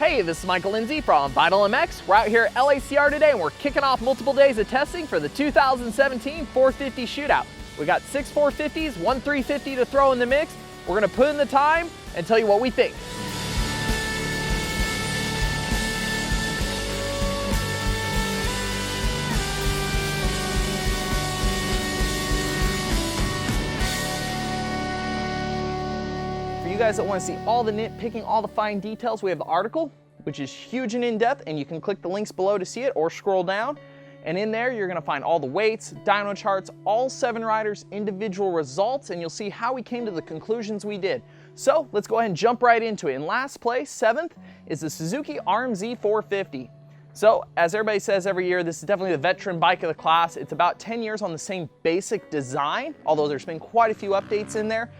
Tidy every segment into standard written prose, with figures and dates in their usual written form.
Hey, this is Michael Lindsay from Untitled MX. We're out here at LACR today and we're kicking off multiple days of testing for the 2017 450 Shootout. We got 6 450s, 1 350 to throw in the mix. We're gonna put in the time and tell you what we think. For you guys that want to see all the nitpicking, all the fine details, we have the article, which is huge and in-depth, and you can click the links below to see it or scroll down. And in there, you're gonna find all the weights, dyno charts, all 7 riders' individual results, and you'll see how we came to the conclusions we did. So let's go ahead and jump right into it. In last place, 7th, is the Suzuki Rmz 450. So as everybody says every year, this is definitely the veteran bike of the class. It's about 10 years on the same basic design, although there's been quite a few updates in there.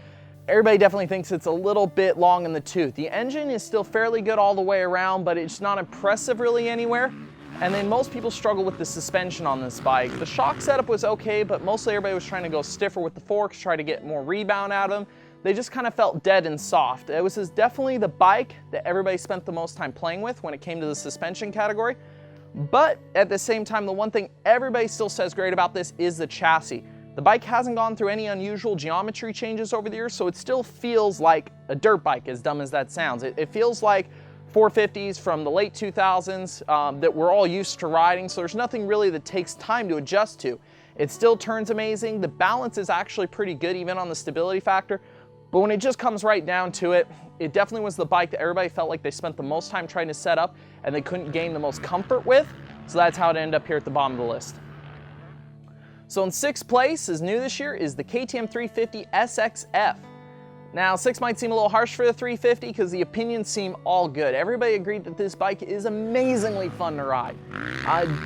Everybody definitely thinks it's a little bit long in the tooth. The engine is still fairly good all the way around, but it's not impressive really anywhere. And then most people struggle with the suspension on this bike. The shock setup was okay, but mostly everybody was trying to go stiffer with the forks, try to get more rebound out of them. They just kind of felt dead and soft. It was definitely the bike that everybody spent the most time playing with when it came to the suspension category. But at the same time, the one thing everybody still says great about this is the chassis. The bike hasn't gone through any unusual geometry changes over the years, so it still feels like a dirt bike, as dumb as that sounds. It feels like 450s from the late 2000s that we're all used to riding, so there's nothing really that takes time to adjust to. It still turns amazing. The balance is actually pretty good, even on the stability factor. But when it just comes right down to it, it definitely was the bike that everybody felt like they spent the most time trying to set up and they couldn't gain the most comfort with. So that's how it ended up here at the bottom of the list. So in 6th place, is new this year, is the KTM 350 SXF. Now 6 might seem a little harsh for the 350 because the opinions seem all good. Everybody agreed that this bike is amazingly fun to ride.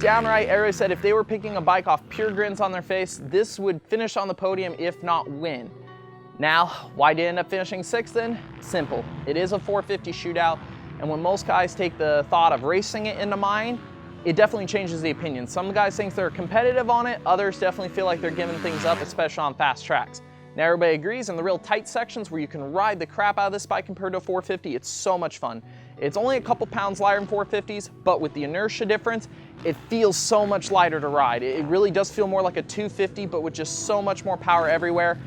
Downright, everybody said if they were picking a bike off pure grins on their face, this would finish on the podium, if not win. Now, why did it end up finishing 6th then? Simple. It is a 450 shootout, and when most guys take the thought of racing it into mind, it definitely changes the opinion. Some guys think they're competitive on it, others definitely feel like they're giving things up, especially on fast tracks. Now everybody agrees in the real tight sections where you can ride the crap out of this bike compared to a 450, it's so much fun. It's only a couple pounds lighter than 450s, but with the inertia difference, it feels so much lighter to ride. It really does feel more like a 250, but with just so much more power everywhere.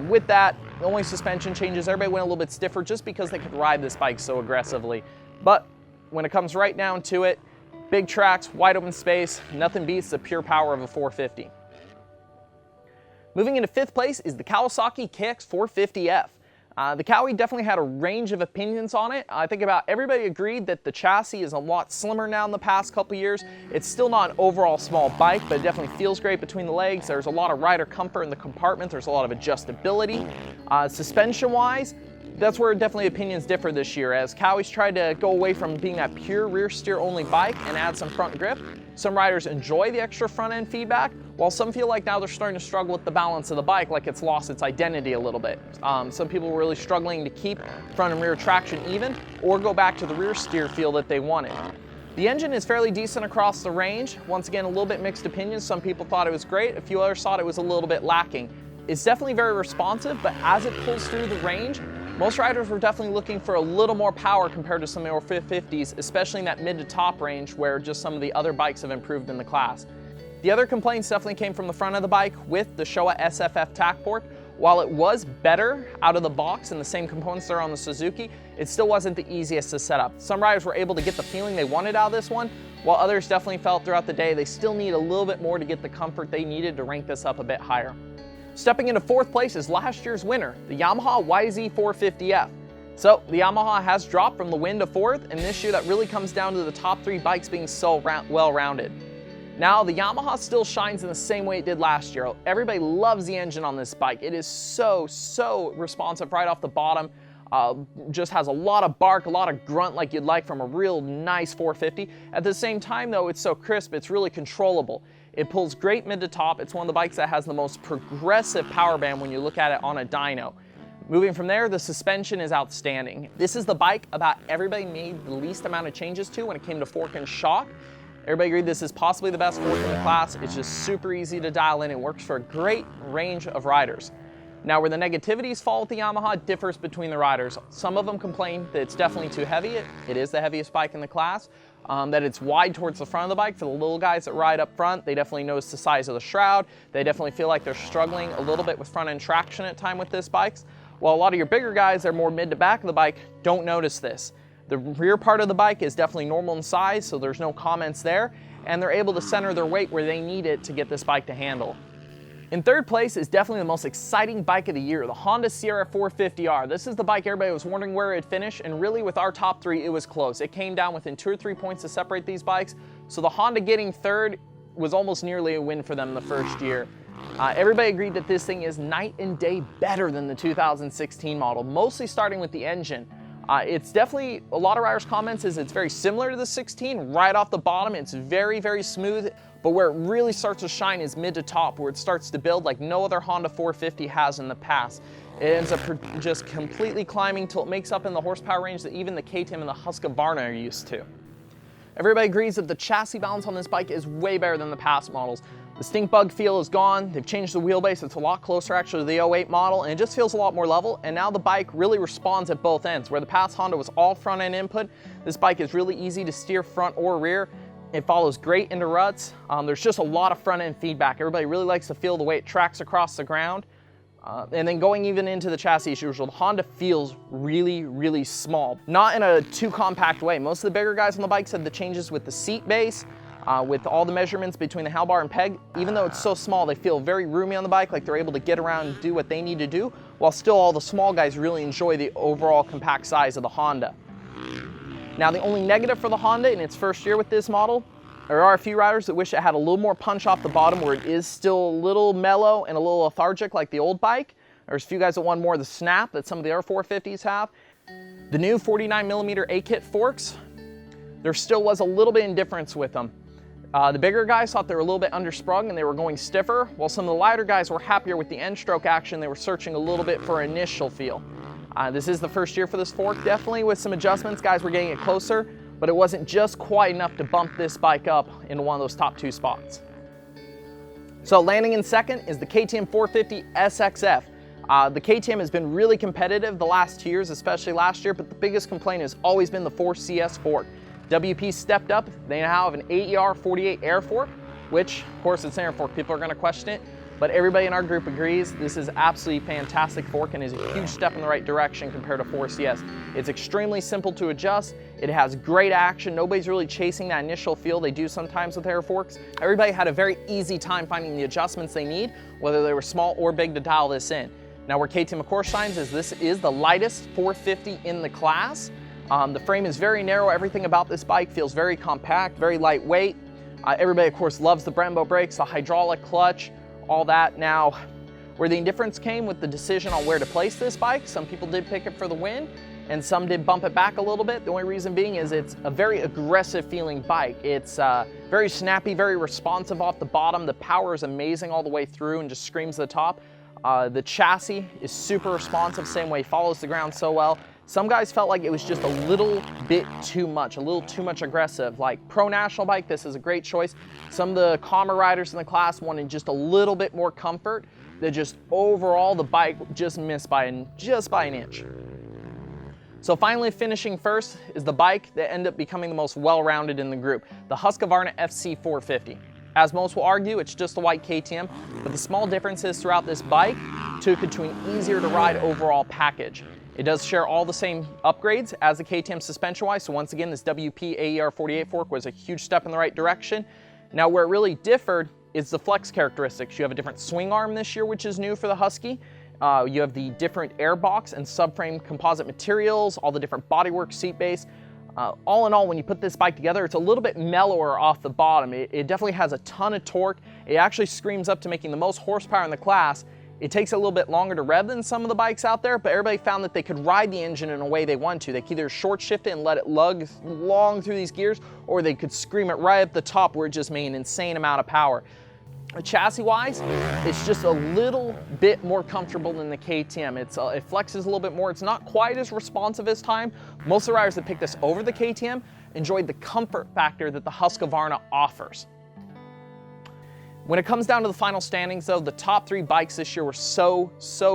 With that, the only suspension changes, everybody went a little bit stiffer just because they could ride this bike so aggressively. But when it comes right down to it, big tracks, wide open space, nothing beats the pure power of a 450. Moving into 5th place is the Kawasaki Kx 450F. The Kawi definitely had a range of opinions on it. I think about everybody agreed that the chassis is a lot slimmer now in the past couple years. It's still not an overall small bike, but it definitely feels great between the legs. There's a lot of rider comfort in the compartment. There's a lot of adjustability. Suspension-wise, that's where definitely opinions differ this year, as Kawi's tried to go away from being that pure rear steer only bike and add some front grip. Some riders enjoy the extra front end feedback, while some feel like now they're starting to struggle with the balance of the bike, like it's lost its identity a little bit. Some people were really struggling to keep front and rear traction even, or go back to the rear steer feel that they wanted. The engine is fairly decent across the range. Once again, a little bit mixed opinions. Some people thought it was great, a few others thought it was a little bit lacking. It's definitely very responsive, but as it pulls through the range, most riders were definitely looking for a little more power compared to some of the 450s, especially in that mid to top range where just some of the other bikes have improved in the class. The other complaints definitely came from the front of the bike with the Showa SFF tack port. While it was better out of the box and the same components there on the Suzuki, it still wasn't the easiest to set up. Some riders were able to get the feeling they wanted out of this one, while others definitely felt throughout the day they still need a little bit more to get the comfort they needed to rank this up a bit higher. Stepping into 4th place is last year's winner, the Yamaha YZ450F. So the Yamaha has dropped from the win to 4th, and this year that really comes down to the top 3 bikes being so well-rounded. Now the Yamaha still shines in the same way it did last year. Everybody loves the engine on this bike. It is so responsive right off the bottom. Just has a lot of bark, a lot of grunt like you'd like from a real nice 450. At the same time though, it's so crisp, it's really controllable. It pulls great mid to top. It's one of the bikes that has the most progressive power band when you look at it on a dyno. Moving from there, the suspension is outstanding. This is the bike about everybody made the least amount of changes to when it came to fork and shock. Everybody agreed this is possibly the best fork in the class. It's just super easy to dial in. It works for a great range of riders. Now, where the negativities fall with the Yamaha differs between the riders. Some of them complain that it's definitely too heavy. It is the heaviest bike in the class. That it's wide towards the front of the bike. For the little guys that ride up front, they definitely notice the size of the shroud. They definitely feel like they're struggling a little bit with front end traction at time with this bikes. While a lot of your bigger guys that are more mid to back of the bike don't notice this. The rear part of the bike is definitely normal in size, so there's no comments there. And they're able to center their weight where they need it to get this bike to handle. In third place is definitely the most exciting bike of the year, the Honda Sierra 450R. This is the bike everybody was wondering where it'd finish, and really with our top three, it was close. It came down within 2 or 3 points to separate these bikes, so the Honda getting third was almost nearly a win for them the first year. Everybody agreed that this thing is night and day better than the 2016 model, mostly starting with the engine. It's definitely, a lot of riders' comments is it's very similar to the 16. Right off the bottom, it's very, very smooth. But where it really starts to shine is mid to top, where it starts to build like no other Honda 450 has in the past. It ends up just completely climbing till it makes up in the horsepower range that even the KTM and the Husqvarna are used to. Everybody agrees that the chassis balance on this bike is way better than the past models. The stink bug feel is gone. They've changed the wheelbase. It's a lot closer actually to the 08 model, and it just feels a lot more level. And now the bike really responds at both ends. Where the past Honda was all front end input, this bike is really easy to steer front or rear. It follows great into ruts. There's just a lot of front end feedback. Everybody really likes to feel the way it tracks across the ground. And then going even into the chassis as usual, the Honda feels really, really small. Not in a too compact way. Most of the bigger guys on the bike said the changes with the seat base, with all the measurements between the handlebar and peg, even though it's so small, they feel very roomy on the bike, like they're able to get around and do what they need to do, while still all the small guys really enjoy the overall compact size of the Honda. Now, the only negative for the Honda in its first year with this model, there are a few riders that wish it had a little more punch off the bottom, where it is still a little mellow and a little lethargic like the old bike. There's a few guys that want more of the snap that some of the other 450s have. The new 49mm A-kit forks, there still was a little bit of difference with them. The bigger guys thought they were a little bit undersprung and they were going stiffer, while some of the lighter guys were happier with the end stroke action. They were searching a little bit for initial feel. This is the first year for this fork. Definitely with some adjustments, guys were getting it closer, but it wasn't just quite enough to bump this bike up into one of those top 2 spots. So landing in second is the KTM 450 SXF. The KTM has been really competitive the last 2 years, especially last year, but the biggest complaint has always been the 4CS fork. WP stepped up. They now have an AER 48 air fork, which, of course, it's an air fork. People are going to question it, but everybody in our group agrees this is absolutely fantastic fork and is a huge step in the right direction compared to 4CS. It's extremely simple to adjust. It has great action. Nobody's really chasing that initial feel they do sometimes with air forks. Everybody had a very easy time finding the adjustments they need, whether they were small or big, to dial this in. Now, where KTM, of course, shines is this is the lightest 450 in the class. The frame is very narrow. Everything about this bike feels very compact, very lightweight. Everybody, of course, loves the Brembo brakes, the hydraulic clutch, all that. Now, where the indifference came with the decision on where to place this bike, some people did pick it for the win, and some did bump it back a little bit. The only reason being is it's a very aggressive feeling bike. It's very snappy, very responsive off the bottom. The power is amazing all the way through and just screams at the top. The chassis is super responsive, same way, follows the ground so well. Some guys felt like it was just a little bit too much, a little too much aggressive. Like pro national bike, this is a great choice. Some of the calmer riders in the class wanted just a little bit more comfort. That just overall the bike just missed by an inch. So finally finishing first is the bike that ended up becoming the most well-rounded in the group, the Husqvarna Fc 450. As most will argue, it's just a white KTM, but the small differences throughout this bike took it to an easier to ride overall package. It does share all the same upgrades as the KTM suspension-wise, so once again, this WP AER 48 fork was a huge step in the right direction. Now, where it really differed is the flex characteristics. You have a different swing arm this year, which is new for the Husky. You have the different airbox and subframe composite materials, all the different bodywork, seat base. All in all, when you put this bike together, it's a little bit mellower off the bottom. It definitely has a ton of torque. It actually screams up to making the most horsepower in the class. It takes a little bit longer to rev than some of the bikes out there, but everybody found that they could ride the engine in a way they want to. They could either short shift it and let it lug long through these gears, or they could scream it right up the top where it just made an insane amount of power. Chassis-wise, it's just a little bit more comfortable than the KTM. It flexes a little bit more. It's not quite as responsive as time. Most of the riders that picked this over the KTM enjoyed the comfort factor that the Husqvarna offers. When it comes down to the final standings though, the top 3 bikes this year were so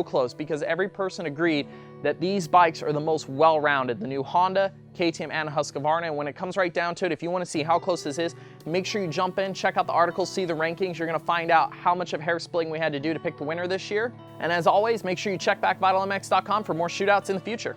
close because every person agreed that these bikes are the most well-rounded, the new Honda, KTM, and Husqvarna. And when it comes right down to it, if you want to see how close this is, make sure you jump in, check out the articles, see the rankings. You're going to find out how much of hair splitting we had to do to pick the winner this year. And as always, make sure you check back VitalMX.com for more shootouts in the future.